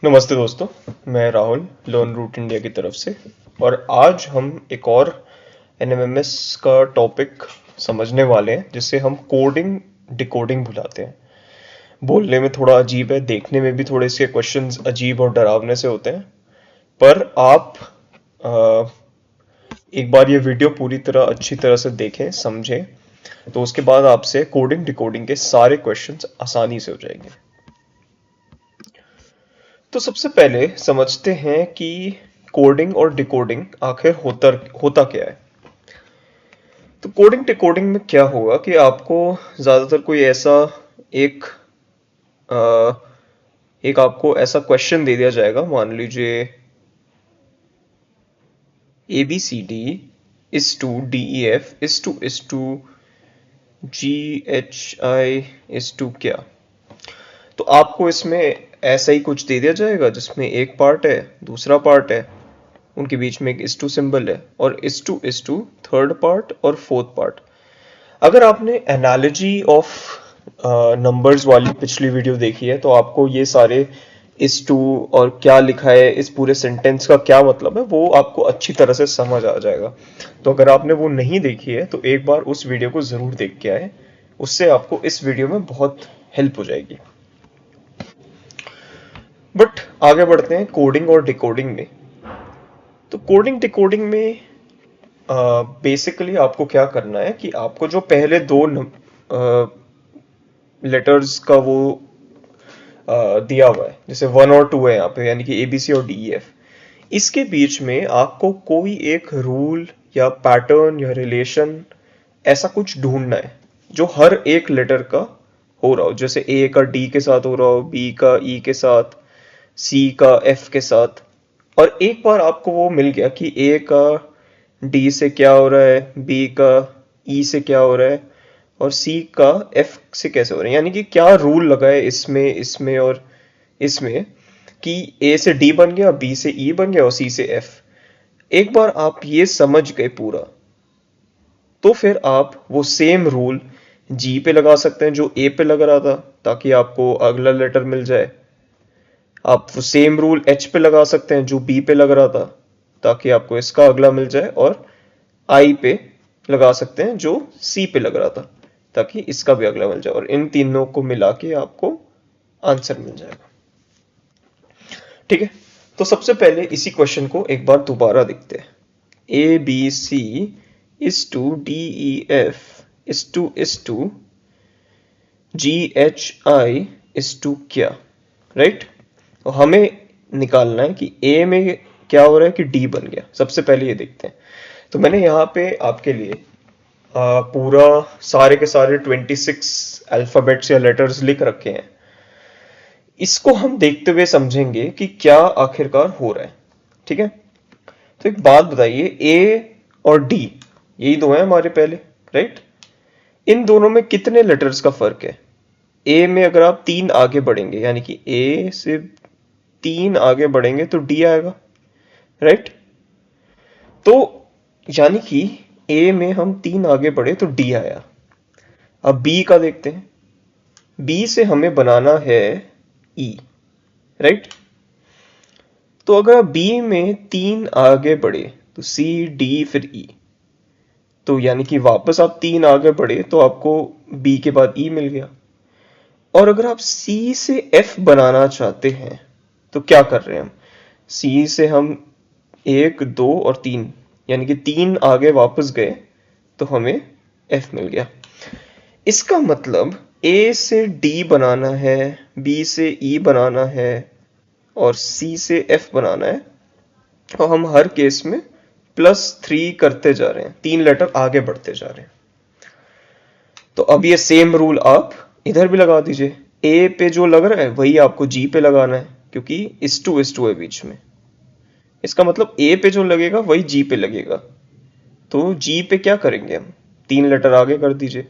नमस्ते दोस्तों, मैं राहुल लर्न रूट इंडिया की तरफ से। और आज हम एक और एनएमएमएस का टॉपिक समझने वाले हैं जिसे हम कोडिंग डिकोडिंग बुलाते हैं। बोलने में थोड़ा अजीब है, देखने में भी थोड़े से क्वेश्चंस अजीब और डरावने से होते हैं। पर आप अ, एक बार ये वीडियो पूरी तरह अच्छी तरह से देखें, समझें, तो उसके बाद आपसे कोडिंग डिकोडिंग के सारे क्वेश्चंस आसानी से हो जाएंगे। तो सबसे पहले समझते हैं कि कोडिंग और डिकोडिंग आखिर होता क्या है। तो कोडिंग डिकोडिंग में क्या होगा कि आपको ज्यादातर कोई ऐसा एक अ, एक आपको ऐसा क्वेश्चन दे दिया जाएगा। मान लीजिए A B C D is to D E F is to G H I is to क्या। तो आपको इसमें ऐसा ही कुछ दे दिया जाएगा जिसमें एक पार्ट है, दूसरा पार्ट है, उनके बीच में एक इस टू सिंबल है, और इस टू थर्ड पार्ट और फोर्थ पार्ट। अगर आपने एनालॉजी ऑफ नंबर्स वाली पिछली वीडियो देखी है तो आपको ये सारे इस टू और क्या लिखा है, इस पूरे सेंटेंस का क्या मतलब है, वो आपको अच्छी तरह से समझ आ जाएगा। तो अगर आपने वो नहीं देखी है तो एक बार उस वीडियो को जरूर देख के आए, उससे आपको इस वीडियो में बहुत हेल्प हो जाएगी। बट आगे बढ़ते हैं कोडिंग और डिकोडिंग में। तो कोडिंग डिकोडिंग में बेसिकली आपको क्या करना है कि आपको जो पहले दो लेटर्स का वो दिया हुआ है, जैसे 1 और 2 है यहाँ पे, यानी कि एबीसी और डीईएफ, इसके बीच में आपको कोई एक रूल या पैटर्न या रिलेशन ऐसा कुछ ढूंढना है जो हर एक लेटर का हो रहा हो। जैसे ए का डी के साथ हो रहा हो, बी का ई के साथ, सी का एफ के साथ। और एक बार आपको वो मिल गया कि ए का डी से क्या हो रहा है, बी का ई से क्या हो रहा है, और सी का एफ से कैसे हो रहा है, यानी कि क्या रूल लगा है इसमें इसमें और इसमें, कि ए से डी बन गया, बी से ई बन गया और सी से एफ। एक बार आप ये समझ गए पूरा, तो फिर आप वो सेम रूल जी पे लगा सकते हैं जो ए पे लग रहा था, ताकि आपको अगला लेटर मिल जाए। आप वो सेम रूल एच पे लगा सकते हैं जो बी पे लग रहा था, ताकि आपको इसका अगला मिल जाए। और आई पे लगा सकते हैं जो सी पे लग रहा था, ताकि इसका भी अगला मिल जाए। और इन तीनों को मिला के आपको आंसर मिल जाएगा। ठीक है, तो सबसे पहले इसी क्वेश्चन को एक बार दोबारा देखते हैं। A B C is to D E F is to G H I is to क्या, राइट। तो हमें निकालना है कि ए में क्या हो रहा है कि डी बन गया। सबसे पहले ये देखते हैं। तो मैंने यहाँ पे आपके लिए पूरा सारे के सारे 26 अल्फाबेट्स या लेटर्स लिख रखे हैं। इसको हम देखते हुए समझेंगे कि क्या आखिरकार हो रहा है। ठीक है, तो एक बात बताइए, ए और डी यही दो हैं हमारे पहले, राइट। इन दोनों में कितने लेटर्स का फर्क है। ए में अगर आप 3 आगे बढ़ेंगे, यानी कि ए से 3 आगे बढ़ेंगे तो डी आएगा, राइट। तो यानी कि ए में हम 3 आगे बढ़े तो डी आया। अब बी का देखते हैं। बी से हमें बनाना है ई, राइट। तो अगर आप बी में 3 आगे बढ़े तो सी डी फिर ई, तो यानी कि वापस आप 3 आगे बढ़े तो आपको बी के बाद ई मिल गया। और अगर आप सी से एफ बनाना चाहते हैं तो क्या कर रहे हैं हम, सी से हम 1 2 और 3, यानी कि 3 आगे वापस गए तो हमें एफ मिल गया। इसका मतलब ए से डी बनाना है, बी से ई बनाना है और सी से एफ बनाना है, और हम हर केस में +3 करते जा रहे हैं, 3 लेटर आगे बढ़ते जा रहे हैं। तो अब ये सेम रूल आप इधर भी लगा दीजिए। ए पे जो लग रहा है वही आपको जी पे लगाना है, क्योंकि इस टू है बीच में। इसका मतलब ए पे जो लगेगा वही जी पे लगेगा। तो जी पे क्या करेंगे हम, 3 लेटर आगे कर दीजिए।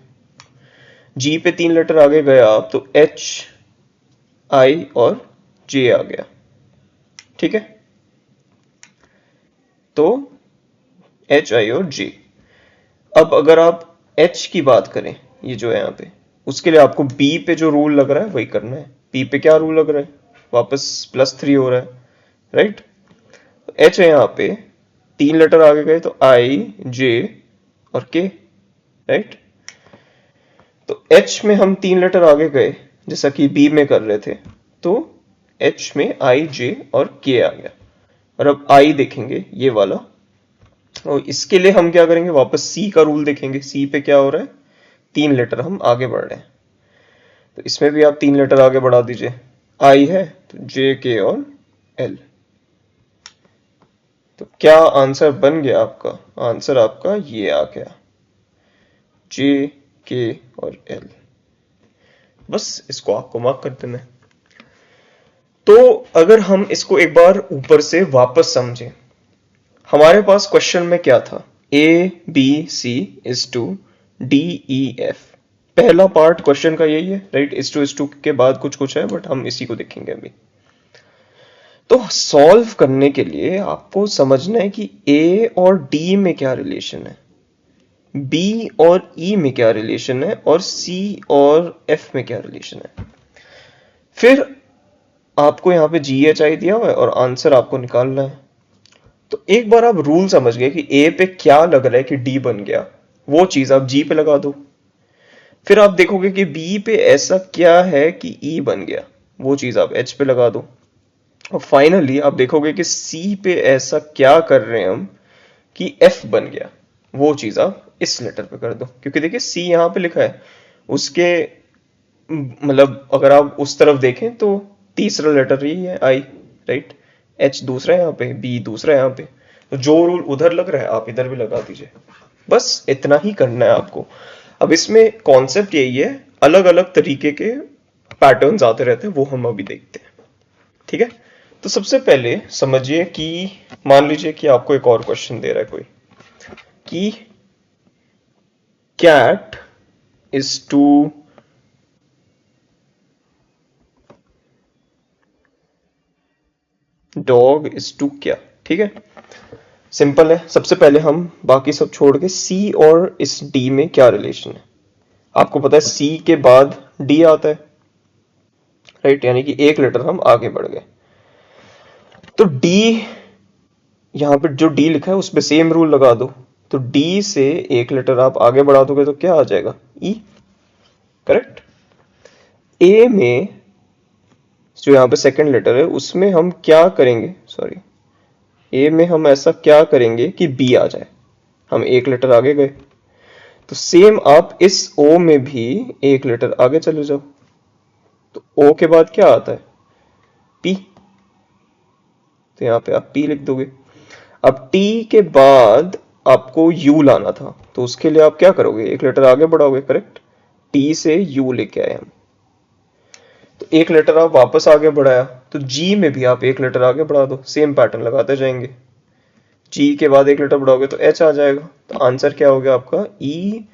जी पे 3 लेटर आगे गया आप तो एच आई और जे आ गया। ठीक है, तो एच आई और जे। अब अगर आप एच की बात करें, ये जो है यहाँ पे, उसके लिए आपको बी पे जो रूल लग रहा है वही करना है। बी पे क्या रूल लग रहा है, वापस +3 हो रहा है, राइट। एच है यहाँ पे, 3 लेटर आगे गए तो आई, जे और के, राइट। तो एच में हम 3 लेटर आगे गए जैसा कि बी में कर रहे थे, तो एच में आई, जे और के आ गया। और अब आई देखेंगे ये वाला, और इसके लिए हम क्या करेंगे, वापस सी का रूल देखेंगे। सी पे क्या हो रहा है, 3 लेटर हम आगे बढ़ रहे हैं, तो इसमें भी आप 3 लेटर आगे बढ़ा दीजिए। आई है तो जे, के और एल। तो क्या आंसर बन गया आपका, आंसर आपका ये आ गया, जे, के और एल। बस इसको आपको मार्क कर देना है। तो अगर हम इसको एक बार ऊपर से वापस समझें, हमारे पास क्वेश्चन में क्या था, A B C is to D E F. पहला पार्ट क्वेश्चन का यही है, राइट। इज टू के बाद कुछ कुछ है, बट हम इसी को देखेंगे अभी। तो सॉल्व करने के लिए आपको समझना है कि ए और डी में क्या रिलेशन है, बी और ई में क्या रिलेशन है, और सी और एफ में क्या रिलेशन है। फिर आपको यहाँ पे जी एच आई दिया हुआ है और आंसर आपको निकालना है। तो एक बार आप रूल समझ गए कि ए पे क्या लग रहा है कि डी बन गया, वो चीज आप जी पे लगा दो। फिर आप देखोगे कि बी पे ऐसा क्या है कि ई बन गया, वो चीज आप एच पे लगा दो। और फाइनली आप देखोगे कि सी पे ऐसा क्या कर रहे हैं हम कि एफ बन गया, वो चीज आप इस लेटर पे कर दो। क्योंकि देखिए सी यहाँ पे लिखा है, उसके मतलब अगर आप उस तरफ देखें तो तीसरा लेटर ही है आई, राइट। एच दूसरा है यहाँ पे, बी दूसरा है यहाँ पे, तो जो रूल उधर लग रहा है आप इधर भी लगा दीजिए। बस इतना ही करना है आपको। अब इसमें कॉन्सेप्ट यही है, अलग अलग तरीके के पैटर्न्स आते रहते हैं, वो हम अभी देखते हैं, ठीक है। तो सबसे पहले समझिए कि मान लीजिए कि आपको एक और क्वेश्चन दे रहा है कोई, कि cat is to dog is to क्या, ठीक है। सिंपल है। सबसे पहले हम बाकी सब छोड़ के सी और इस डी में क्या रिलेशन है। आपको पता है सी के बाद डी आता है, राइट, यानी कि एक लेटर हम आगे बढ़ गए। तो डी, यहां पे जो डी लिखा है उस पे सेम रूल लगा दो। तो डी से एक लेटर आप आगे बढ़ा दोगे तो क्या आ जाएगा, ई, करेक्ट। ए में जो यहाँ पे सेकंड लेटर है उसमें हम क्या करेंगे, सॉरी, ए में हम ऐसा क्या करेंगे कि बी आ जाए, हम एक लेटर आगे गए। तो सेम आप इस ओ में भी एक लेटर आगे चले जाओ, तो ओ के बाद क्या आता है, पी, तो यहाँ पे आप पी लिख दोगे। अब टी के बाद आपको यू लाना था, तो उसके लिए आप क्या करोगे, एक लेटर आगे बढ़ाओगे, करेक्ट। टी से यू लेके आए हम, तो एक लेटर आप वापस आगे बढ़ाया, तो जी में भी आप एक लेटर आगे बढ़ा दो, सेम पैटर्न लगाते जाएंगे। जी के बाद एक लेटर बढ़ाओगे तो एच आ जाएगा। तो आंसर क्या हो गया आपका, ई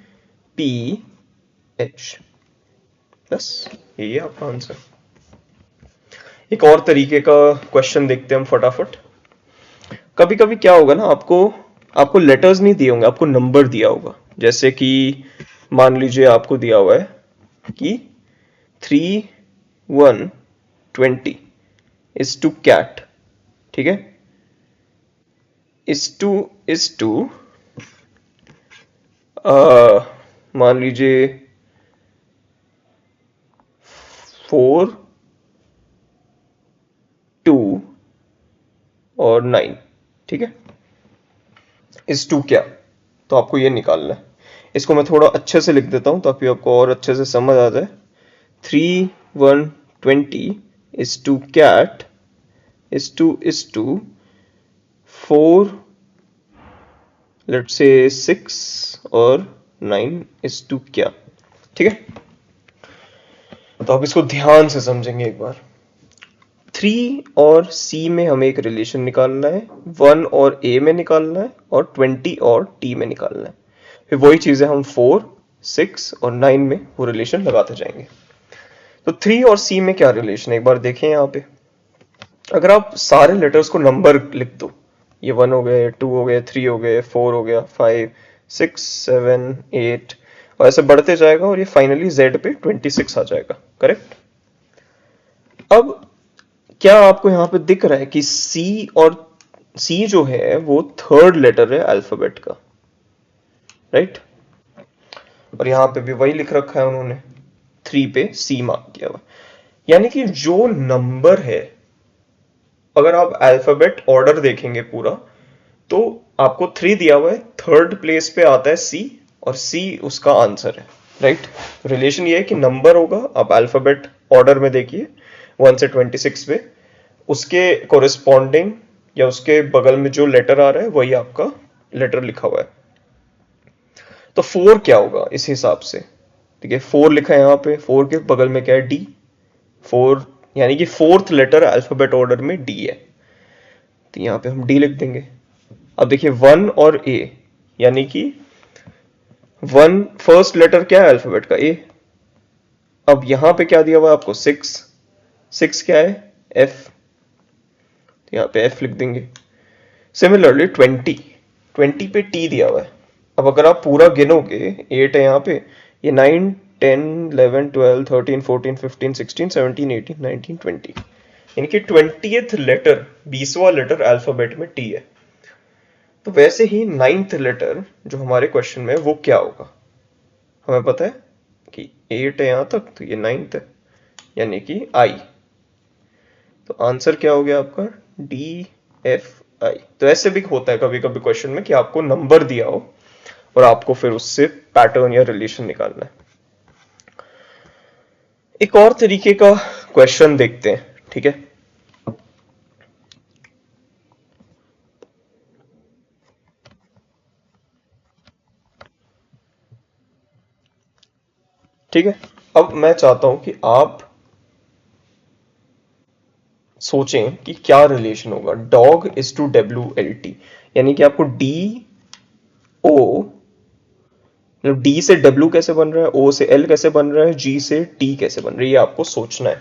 पी एच। बस यही है आपका आंसर। एक और तरीके का क्वेश्चन देखते हैं हम फटाफट। कभी कभी क्या होगा ना, आपको लेटर्स नहीं दिए होंगे, आपको नंबर दिया होगा। जैसे कि मान लीजिए आपको दिया हुआ है कि 3 1 20 इज टू कैट, ठीक है। इज टू मान लीजिए 4 2 और 9, ठीक है। इज टू क्या, तो आपको ये निकालना है। इसको मैं थोड़ा अच्छे से लिख देता हूं ताकि आपको और अच्छे से समझ आ जाए। 3 1 20 is to cat is to 4 let's say 6 और 9 इज टू क्या, ठीक है। तो आप इसको ध्यान से समझेंगे एक बार। 3 और सी में हमें एक रिलेशन निकालना है, 1 और ए में निकालना है, और 20 और टी में निकालना है। फिर वही चीजें हम 4 6 और 9 में वो रिलेशन लगाते जाएंगे। तो 3 और सी में क्या रिलेशन है एक बार देखें। यहाँ पे अगर आप सारे लेटर्स को नंबर लिख दो, ये 1 हो गए, 2 हो गए, 3 हो गए, 4 हो गया, 5 6 7 8, और ऐसे बढ़ते जाएगा और ये फाइनली जेड पे 26 आ जाएगा, करेक्ट। अब क्या आपको यहाँ पे दिख रहा है कि सी, और सी जो है वो थर्ड लेटर है अल्फाबेट का, राइट? और यहाँ पे भी वही लिख रखा है उन्होंने, 3 पे सी मार्क किया हुआ। यानी कि जो नंबर है, अगर आप अल्फाबेट ऑर्डर देखेंगे पूरा, तो आपको 3 दिया हुआ है, थर्ड प्लेस पे आता है सी, और सी उसका आंसर है, राइट? रिलेशन ये है कि नंबर होगा, आप अल्फाबेट ऑर्डर में देखिए 1 से 26 पे, उसके कोरिस्पॉन्डिंग या उसके बगल में जो लेटर आ रहा है वही आपका लेटर लिखा हुआ है। तो 4 क्या होगा इस हिसाब से? ठीक है, 4 लिखा है यहाँ पे, 4 के बगल में क्या है? डी। 4 यानी कि फोर्थ लेटर अल्फाबेट ऑर्डर में डी है, तो यहाँ पे हम डी लिख देंगे। अब देखिए 1 और ए, यानी कि 1 फर्स्ट लेटर क्या है अल्फाबेट का? ए। अब यहां पे क्या दिया हुआ है आपको? 6। 6 क्या है? एफ, तो यहाँ पे एफ लिख देंगे। सिमिलरली 20, 20 पे टी दिया हुआ है। अब अगर आप पूरा गिनोगे, 8 है यहाँ पे, ये 9 10 11 12 13 14 15 16 17 18 19 20, यानी कि 20th लेटर, 20वां लेटर अल्फाबेट में टी है। तो वैसे ही 9th लेटर जो हमारे क्वेश्चन में, वो क्या होगा? हमें पता है कि 8 है यहां तक, तो ये 9th है, यानी कि आई। तो आंसर क्या हो गया आपका? D F I. तो ऐसे भी होता है कभी कभी क्वेश्चन में कि आपको नंबर दिया हो और आपको फिर उससे पैटर्न या रिलेशन निकालना है। एक और तरीके का क्वेश्चन देखते हैं, ठीक है? ठीक है, अब मैं चाहता हूं कि आप सोचें कि क्या रिलेशन होगा डॉग इज टू WLT, यानी कि आपको डी ओ, मतलब डी से डब्ल्यू कैसे बन रहा है, ओ से एल कैसे बन रहा है, जी से टी कैसे बन रही है, ये आपको सोचना है।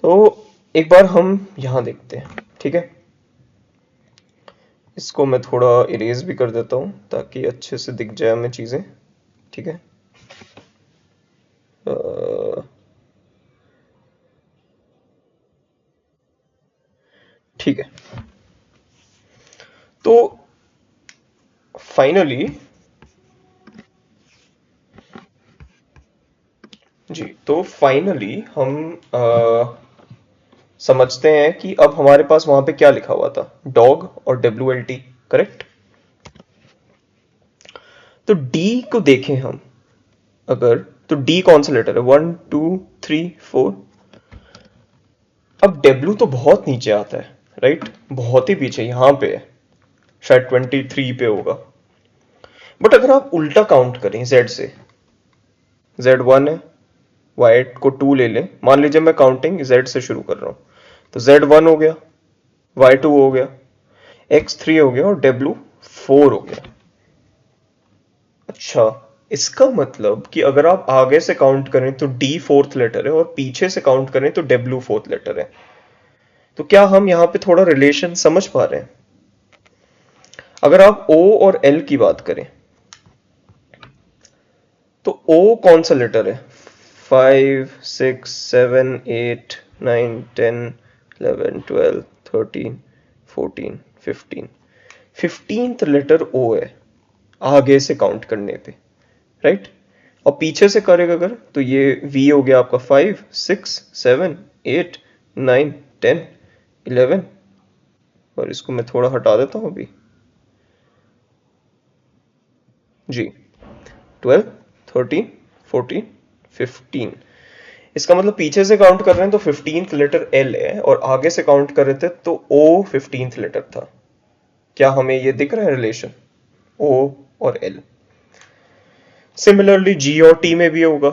तो एक बार हम यहां देखते हैं, ठीक है? इसको मैं थोड़ा इरेज भी कर देता हूं ताकि अच्छे से दिख जाए हमें चीजें, ठीक है? ठीक है, तो फाइनली जी, तो फाइनली हम समझते हैं कि अब हमारे पास वहां पे क्या लिखा हुआ था, डॉग और WLT, करेक्ट? तो डी को देखें हम अगर, तो डी कौन सा लेटर है? 1 2 3 4। अब डब्ल्यू तो बहुत नीचे आता है, राइट? बहुत ही पीछे यहां पे है, शायद 23 पे होगा। बट अगर आप उल्टा काउंट करें जेड से, जेड 1 है, वाई को 2 ले लें, मान लीजिए मैं काउंटिंग जेड से शुरू कर रहा हूं, तो जेड 1 हो गया, वाई 2 हो गया, एक्स 3 हो गया और डब्ल्यू 4 हो गया। अच्छा, इसका मतलब कि अगर आप आगे से काउंट करें तो डी फोर्थ लेटर है और पीछे से काउंट करें तो डब्ल्यू फोर्थ लेटर है। तो क्या हम यहां पे थोड़ा रिलेशन समझ पा रहे हैं? अगर आप ओ और एल की बात करें, तो ओ कौन सा लेटर है? 5 6 7 8 9 10 11 12 13 14 15, 15th लेटर ओ है आगे से काउंट करने पे, राइट? और पीछे से करेगा अगर, तो ये वी हो गया आपका 5 6 7 8 9 10 11, और इसको मैं थोड़ा हटा देता हूं अभी, जी, 12 13 14 15। इसका मतलब पीछे से काउंट कर रहे हैं तो 15th लेटर एल है, और आगे से काउंट कर रहे थे तो ओ 15th लेटर था। क्या हमें ये दिख रहा है रिलेशन, ओ और एल? सिमिलरली जी और टी में भी होगा,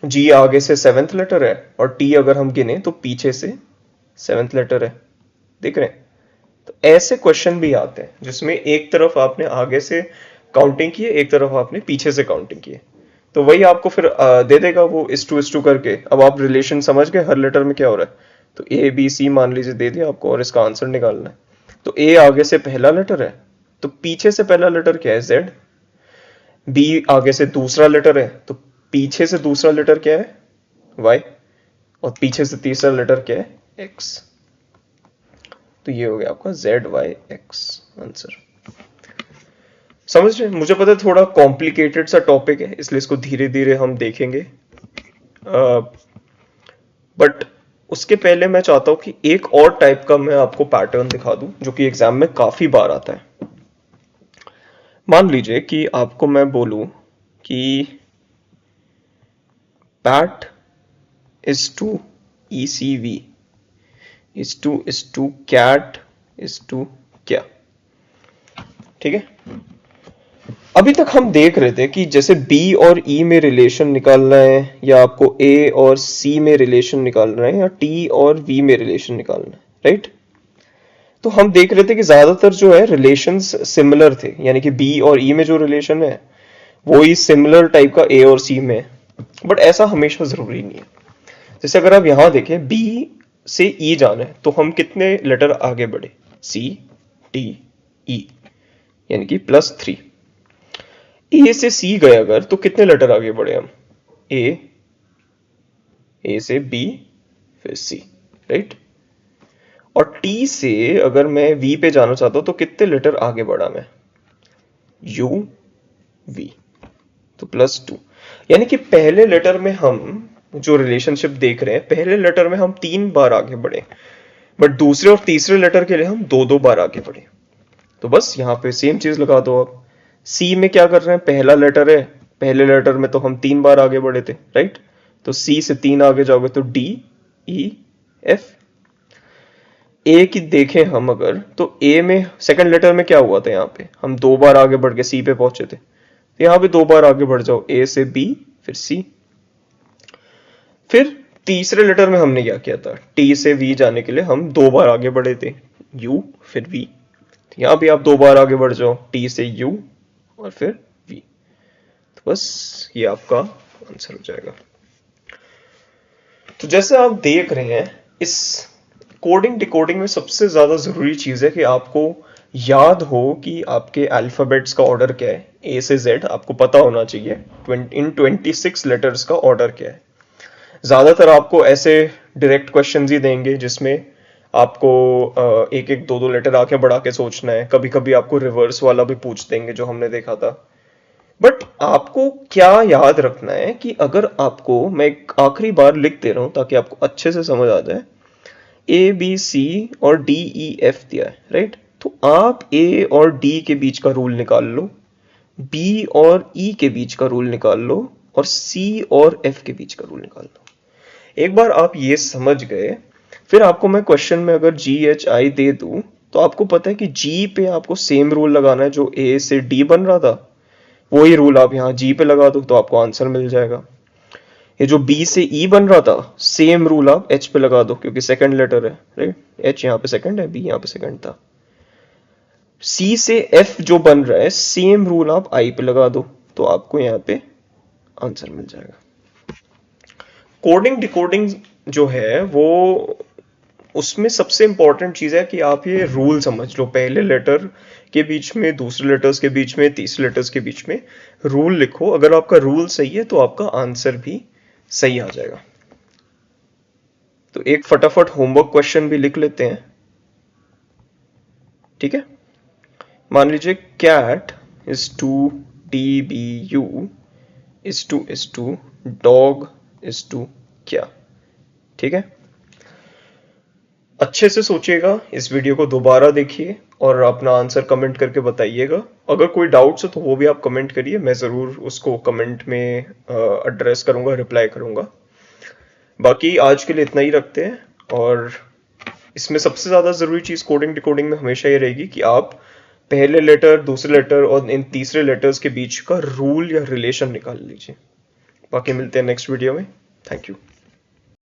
जी आगे से 7th लेटर है और टी अगर हम गिने तो पीछे से 7th लेटर है, दिख रहे हैं? तो ऐसे क्वेश्चन भी आते हैं जिसमें एक तरफ आपने आगे से काउंटिंग की है, एक तरफ आपने पीछे से काउंटिंग की है, तो वही आपको फिर दे देगा वो इस टू करके। अब आप रिलेशन समझ गए हर लेटर में क्या हो रहा है? तो ए बी सी मान लीजिए दे दिया आपको और इसका आंसर निकालना है। तो ए आगे से पहला लेटर है, तो पीछे से पहला लेटर क्या है? जेड। बी आगे से दूसरा लेटर है, तो पीछे से दूसरा लेटर क्या है? वाई। और पीछे से तीसरा लेटर क्या है? एक्स। तो ये हो गया आपका जेड वाई एक्स आंसर। समझ रहे हैं? मुझे पता है थोड़ा कॉम्प्लिकेटेड सा टॉपिक है, इसलिए इसको धीरे धीरे हम देखेंगे। बट उसके पहले मैं चाहता हूं कि एक और टाइप का मैं आपको पैटर्न दिखा दूं जो कि एग्जाम में काफी बार आता है। मान लीजिए कि आपको मैं बोलूं कि PAT is to ECV is to cat is to क्या। ठीक है, अभी तक हम देख रहे थे कि जैसे B और E में रिलेशन निकालना है, या आपको A और C में रिलेशन निकालना है, या T और V में रिलेशन निकालना है, राइट। तो हम देख रहे थे कि ज्यादातर जो है रिलेशंस सिमिलर थे, यानी कि B और E में जो रिलेशन है वो ही सिमिलर टाइप का A और C में है। बट ऐसा हमेशा जरूरी नहीं है। जैसे अगर आप यहां देखें B से E जाना है तो हम कितने लेटर आगे बढ़े, C D E, यानी कि +3। A से C गए अगर तो कितने लेटर आगे बढ़े हम, A से B फिर C, राइट। और T से अगर मैं V पे जाना चाहता हूं तो कितने लेटर आगे बढ़ा मैं, U V, तो +2। यानी कि पहले लेटर में हम जो रिलेशनशिप देख रहे हैं, पहले लेटर में हम 3 बार आगे बढ़े, बट दूसरे और तीसरे लेटर के लिए हम 2-2 बार आगे बढ़े। तो बस यहाँ पे सेम चीज लगा दो आप। सी में क्या कर रहे हैं, पहला लेटर है, पहले लेटर में तो हम 3 बार आगे बढ़े थे, राइट। तो सी से 3 आगे जाओगे तो डी ई एफ। ए की देखें हम अगर, तो ए में सेकंड लेटर में क्या हुआ था, यहाँ पे हम 2 बार आगे बढ़ के सी पे पहुंचे थे, तो यहाँ पे 2 बार आगे बढ़ जाओ, ए से बी फिर सी। फिर तीसरे लेटर में हमने क्या किया था, टी से वी जाने के लिए हम 2 बार आगे बढ़े थे, यू फिर वी। यहां भी आप 2 बार आगे बढ़ जाओ, टी से यू और फिर वी। तो बस ये आपका आंसर हो जाएगा। तो जैसे आप देख रहे हैं, इस कोडिंग डिकोडिंग में सबसे ज्यादा जरूरी चीज है कि आपको याद हो कि आपके अल्फाबेट्स का ऑर्डर क्या है, ए से जेड आपको पता होना चाहिए, इन 26 लेटर्स का ऑर्डर क्या है। ज्यादातर आपको ऐसे डायरेक्ट क्वेश्चंस ही देंगे जिसमें आपको एक एक 2-2 लेटर आके बढ़ा के सोचना है। कभी कभी आपको रिवर्स वाला भी पूछ देंगे जो हमने देखा था। बट आपको क्या याद रखना है कि अगर आपको, मैं एक आखिरी बार लिख दे रहा हूं ताकि आपको अच्छे से समझ आ जाए, ए बी सी और डी ई एफ दिया है, राइट। तो आप ए और डी के बीच का रूल निकाल लो, बी और ई के बीच का रूल निकाल लो, और सी और एफ के बीच का रूल निकाल लो। एक बार आप ये समझ गए, फिर आपको मैं क्वेश्चन में अगर जी एच आई दे दूं तो आपको पता है कि जी पे आपको सेम रूल लगाना है जो ए से डी बन रहा था, वही रूल आप यहाँ जी पे लगा दो तो आपको आंसर मिल जाएगा। ये जो बी से ई बन रहा था, सेम रूल आप एच पे लगा दो क्योंकि सेकंड लेटर है, राइट। एच यहाँ पे सेकंड है, बी यहाँ पे सेकंड था। सी से एफ जो बन रहा है, सेम रूल आप आई पे लगा दो तो आपको यहाँ पे आंसर मिल जाएगा। कोडिंग डिकोडिंग जो है वो, उसमें सबसे इंपॉर्टेंट चीज है कि आप ये रूल समझ लो, पहले लेटर के बीच में, दूसरे लेटर्स के बीच में, तीसरे लेटर्स के बीच में रूल लिखो। अगर आपका रूल सही है तो आपका आंसर भी सही आ जाएगा। तो एक फटाफट होमवर्क क्वेश्चन भी लिख लेते हैं, ठीक है। मान लीजिए cat is to D B U is to dog is to क्या, ठीक है। अच्छे से सोचिएगा, इस वीडियो को दोबारा देखिए और अपना आंसर कमेंट करके बताइएगा। अगर कोई डाउट्स हो तो वो भी आप कमेंट करिए, मैं ज़रूर उसको कमेंट में एड्रेस करूंगा, रिप्लाई करूंगा। बाकी आज के लिए इतना ही रखते हैं। और इसमें सबसे ज़्यादा ज़रूरी चीज़ कोडिंग डिकोडिंग में हमेशा ये रहेगी कि आप पहले लेटर, दूसरे लेटर और इन तीसरे लेटर्स के बीच का रूल या रिलेशन निकाल लीजिए। बाकी मिलते हैं नेक्स्ट वीडियो में। Thank you.